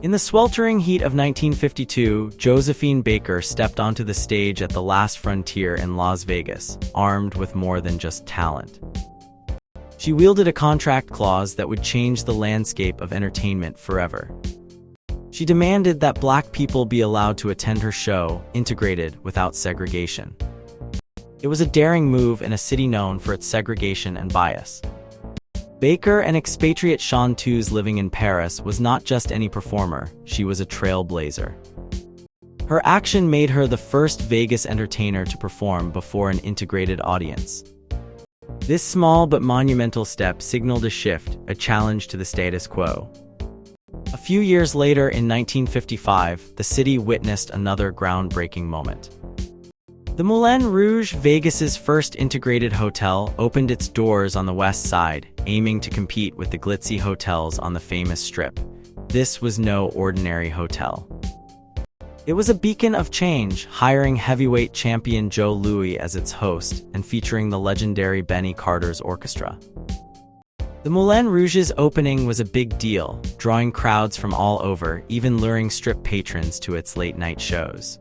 In the sweltering heat of 1952, Josephine Baker stepped onto the stage at the Last Frontier in Las Vegas, armed with more than just talent. She wielded a contract clause that would change the landscape of entertainment forever. She demanded that Black people be allowed to attend her show, integrated without segregation. It was a daring move in a city known for its segregation and bias. Baker, an expatriate chanteuse living in Paris, was not just any performer, she was a trailblazer. Her action made her the first Vegas entertainer to perform before an integrated audience. This small but monumental step signaled a shift, a challenge to the status quo. A few years later, in 1955, the city witnessed another groundbreaking moment. The Moulin Rouge, Vegas's first integrated hotel, opened its doors on the west side, aiming to compete with the glitzy hotels on the famous Strip. This was no ordinary hotel. It was a beacon of change, hiring heavyweight champion Joe Louis as its host and featuring the legendary Benny Carter's orchestra. The Moulin Rouge's opening was a big deal, drawing crowds from all over, even luring Strip patrons to its late-night shows.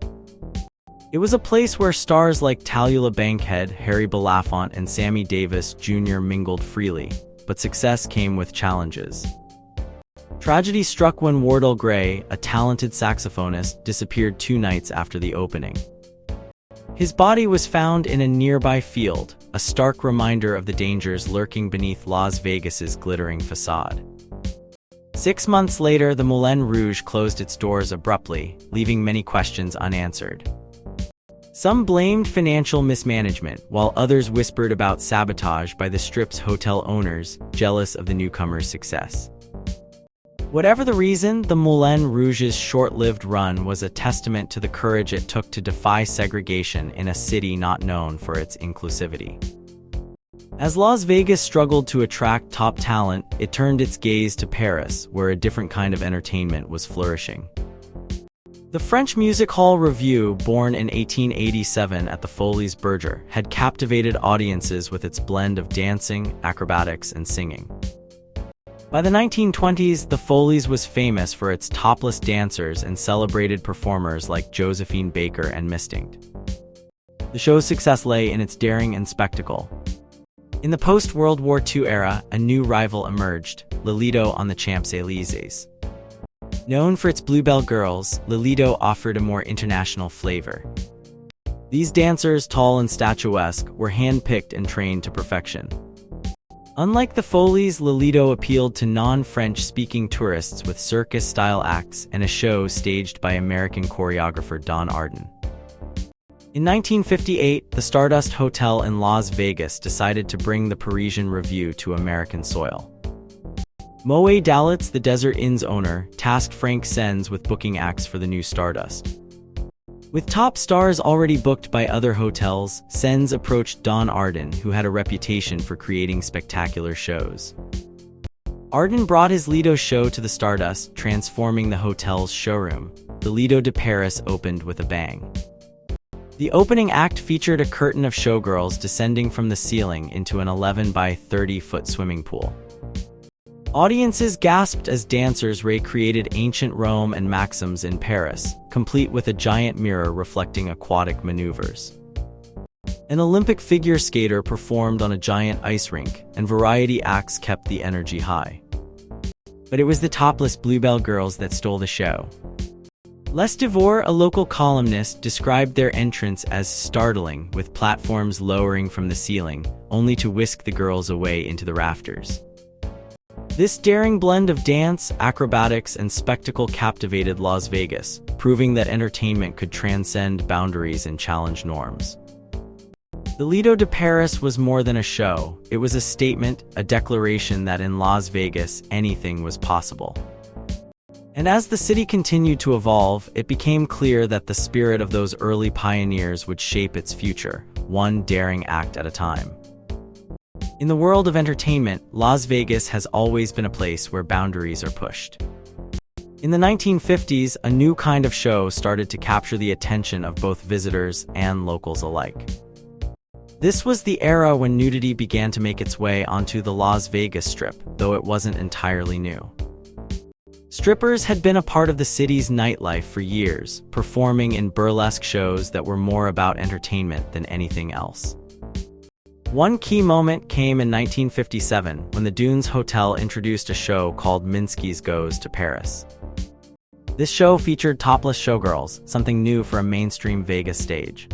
It was a place where stars like Tallulah Bankhead, Harry Belafonte, and Sammy Davis Jr. mingled freely, but success came with challenges. Tragedy struck when Wardell Gray, a talented saxophonist, disappeared 2 nights after the opening. His body was found in a nearby field, a stark reminder of the dangers lurking beneath Las Vegas's glittering facade. 6 months later, the Moulin Rouge closed its doors abruptly, leaving many questions unanswered. Some blamed financial mismanagement, while others whispered about sabotage by the Strip's hotel owners, jealous of the newcomer's success. Whatever the reason, the Moulin Rouge's short-lived run was a testament to the courage it took to defy segregation in a city not known for its inclusivity. As Las Vegas struggled to attract top talent, it turned its gaze to Paris, where a different kind of entertainment was flourishing. The French music hall revue, born in 1887 at the Folies Bergère, had captivated audiences with its blend of dancing, acrobatics, and singing. By the 1920s, the Folies was famous for its topless dancers and celebrated performers like Josephine Baker and Mistinct. The show's success lay in its daring and spectacle. In the post-World War II era, a new rival emerged, Lido on the Champs-Élysées. Known for its Bluebell Girls, Lido offered a more international flavor. These dancers, tall and statuesque, were hand-picked and trained to perfection. Unlike the Folies, Lido appealed to non-French-speaking tourists with circus-style acts and a show staged by American choreographer Don Arden. In 1958, the Stardust Hotel in Las Vegas decided to bring the Parisian Revue to American soil. Moet Dalitz, the Desert Inn's owner, tasked Frank Sens with booking acts for the new Stardust. With top stars already booked by other hotels, Sens approached Don Arden, who had a reputation for creating spectacular shows. Arden brought his Lido show to the Stardust, transforming the hotel's showroom. The Lido de Paris opened with a bang. The opening act featured a curtain of showgirls descending from the ceiling into an 11 by 30-foot swimming pool. Audiences gasped as dancers recreated ancient Rome and Maxims in Paris, complete with a giant mirror reflecting aquatic maneuvers. An Olympic figure skater performed on a giant ice rink, and variety acts kept the energy high. But it was the topless Bluebell Girls that stole the show. Les Devore, a local columnist, described their entrance as startling, with platforms lowering from the ceiling, only to whisk the girls away into the rafters. This daring blend of dance, acrobatics, and spectacle captivated Las Vegas, proving that entertainment could transcend boundaries and challenge norms. The Lido de Paris was more than a show. It was a statement, a declaration that in Las Vegas, anything was possible. And as the city continued to evolve, it became clear that the spirit of those early pioneers would shape its future, one daring act at a time. In the world of entertainment, Las Vegas has always been a place where boundaries are pushed. In the 1950s, a new kind of show started to capture the attention of both visitors and locals alike. This was the era when nudity began to make its way onto the Las Vegas Strip, though it wasn't entirely new. Strippers had been a part of the city's nightlife for years, performing in burlesque shows that were more about entertainment than anything else. One key moment came in 1957 when the Dunes Hotel introduced a show called Minsky's Goes to Paris. This show featured topless showgirls, something new for a mainstream Vegas stage.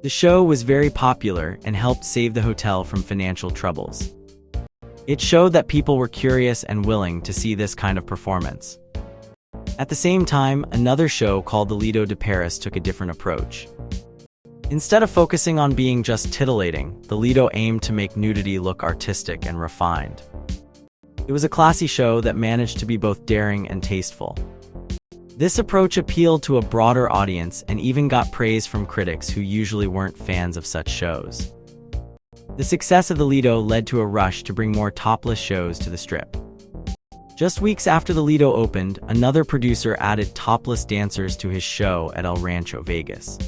The show was very popular and helped save the hotel from financial troubles. It showed that people were curious and willing to see this kind of performance. At the same time, another show called the Lido de Paris took a different approach. Instead of focusing on being just titillating, the Lido aimed to make nudity look artistic and refined. It was a classy show that managed to be both daring and tasteful. This approach appealed to a broader audience and even got praise from critics who usually weren't fans of such shows. The success of the Lido led to a rush to bring more topless shows to the Strip. Just weeks after the Lido opened, another producer added topless dancers to his show at El Rancho, Vegas.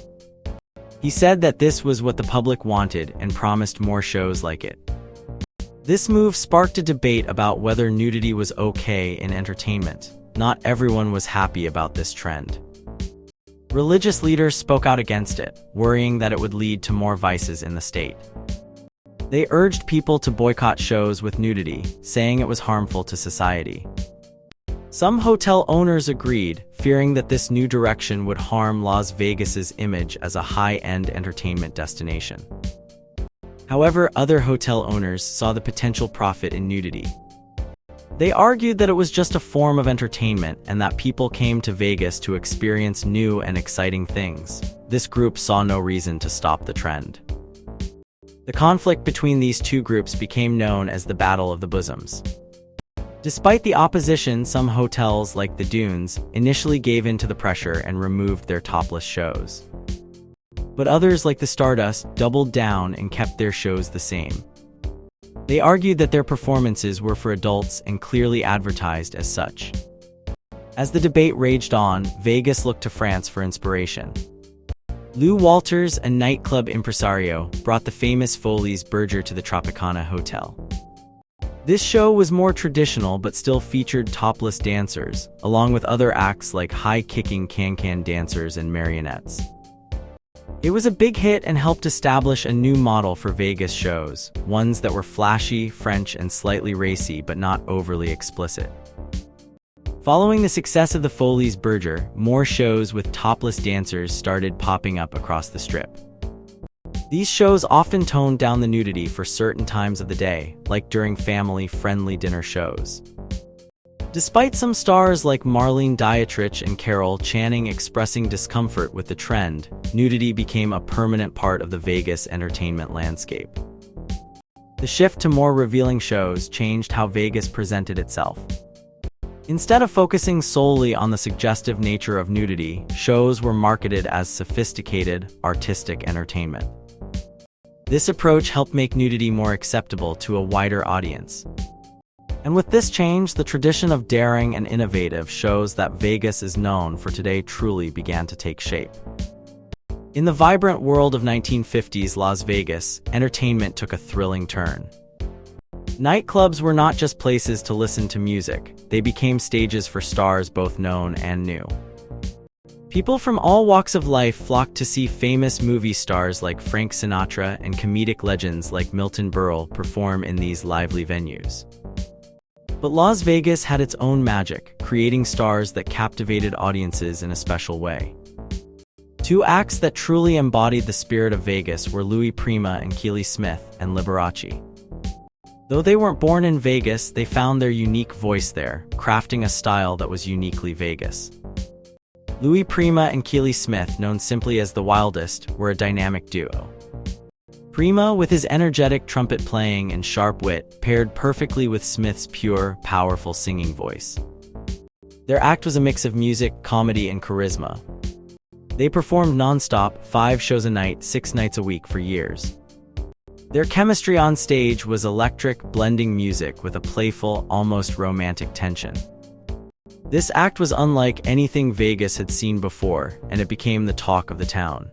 He said that this was what the public wanted and promised more shows like it. This move sparked a debate about whether nudity was okay in entertainment. Not everyone was happy about this trend. Religious leaders spoke out against it, worrying that it would lead to more vices in the state. They urged people to boycott shows with nudity, saying it was harmful to society. Some hotel owners agreed, fearing that this new direction would harm Las Vegas's image as a high-end entertainment destination. However, other hotel owners saw the potential profit in nudity. They argued that it was just a form of entertainment and that people came to Vegas to experience new and exciting things. This group saw no reason to stop the trend. The conflict between these two groups became known as the Battle of the Bosoms. Despite the opposition, some hotels, like the Dunes, initially gave in to the pressure and removed their topless shows. But others, like the Stardust, doubled down and kept their shows the same. They argued that their performances were for adults and clearly advertised as such. As the debate raged on, Vegas looked to France for inspiration. Lou Walters, a nightclub impresario, brought the famous Foley's Berger to the Tropicana Hotel. This show was more traditional but still featured topless dancers, along with other acts like high-kicking can-can dancers and marionettes. It was a big hit and helped establish a new model for Vegas shows, ones that were flashy, French, and slightly racy but not overly explicit. Following the success of the Foley's Berger, more shows with topless dancers started popping up across the Strip. These shows often toned down the nudity for certain times of the day, like during family-friendly dinner shows. Despite some stars like Marlene Dietrich and Carol Channing expressing discomfort with the trend, nudity became a permanent part of the Vegas entertainment landscape. The shift to more revealing shows changed how Vegas presented itself. Instead of focusing solely on the suggestive nature of nudity, shows were marketed as sophisticated, artistic entertainment. This approach helped make nudity more acceptable to a wider audience. And with this change, the tradition of daring and innovative shows that Vegas is known for today truly began to take shape. In the vibrant world of 1950s Las Vegas, entertainment took a thrilling turn. Nightclubs were not just places to listen to music, they became stages for stars both known and new. People from all walks of life flocked to see famous movie stars like Frank Sinatra and comedic legends like Milton Berle perform in these lively venues. But Las Vegas had its own magic, creating stars that captivated audiences in a special way. Two acts that truly embodied the spirit of Vegas were Louis Prima and Keely and Liberace. Though they weren't born in Vegas, they found their unique voice there, crafting a style that was uniquely Vegas. Louis Prima and Keely, known simply as the Wildest, were a dynamic duo. Prima, with his energetic trumpet playing and sharp wit, paired perfectly with Smith's pure, powerful singing voice. Their act was a mix of music, comedy, and charisma. They performed non-stop, 5 shows a night, 6 nights a week for years. Their chemistry on stage was electric, blending music with a playful, almost romantic tension. This act was unlike anything Vegas had seen before, and it became the talk of the town.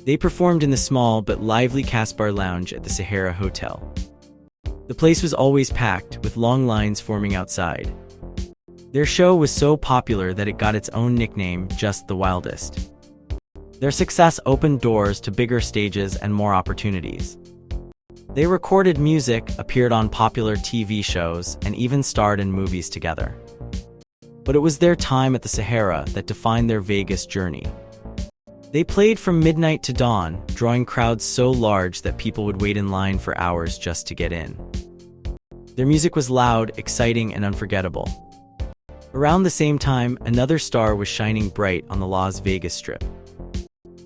They performed in the small but lively Casbar Lounge at the Sahara Hotel. The place was always packed, with long lines forming outside. Their show was so popular that it got its own nickname, Just the Wildest. Their success opened doors to bigger stages and more opportunities. They recorded music, appeared on popular TV shows, and even starred in movies together. But it was their time at the Sahara that defined their Vegas journey. They played from midnight to dawn, drawing crowds so large that people would wait in line for hours just to get in. Their music was loud, exciting, and unforgettable. Around the same time, another star was shining bright on the Las Vegas Strip.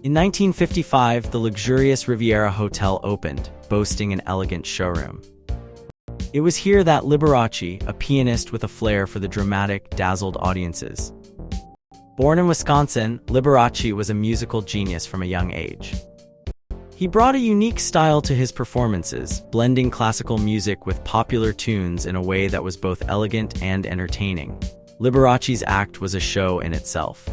In 1955, the luxurious Riviera Hotel opened, boasting an elegant showroom. It was here that Liberace, a pianist with a flair for the dramatic, dazzled audiences. Born in Wisconsin, Liberace was a musical genius from a young age. He brought a unique style to his performances, blending classical music with popular tunes in a way that was both elegant and entertaining. Liberace's act was a show in itself.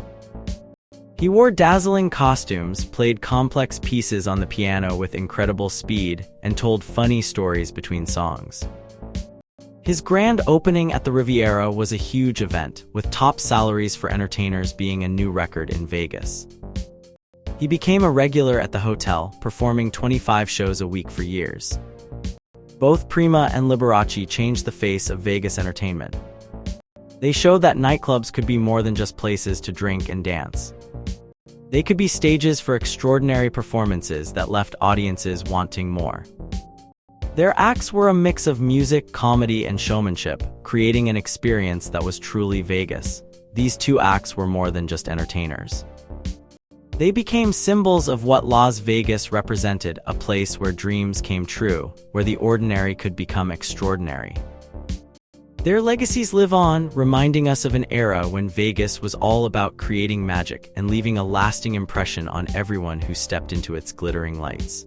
He wore dazzling costumes, played complex pieces on the piano with incredible speed, and told funny stories between songs. His grand opening at the Riviera was a huge event, with top salaries for entertainers being a new record in Vegas. He became a regular at the hotel, performing 25 shows a week for years. Both Prima and Liberace changed the face of Vegas entertainment. They showed that nightclubs could be more than just places to drink and dance. They could be stages for extraordinary performances that left audiences wanting more. Their acts were a mix of music, comedy, and showmanship, creating an experience that was truly Vegas. These two acts were more than just entertainers. They became symbols of what Las Vegas represented, a place where dreams came true, where the ordinary could become extraordinary. Their legacies live on, reminding us of an era when Vegas was all about creating magic and leaving a lasting impression on everyone who stepped into its glittering lights.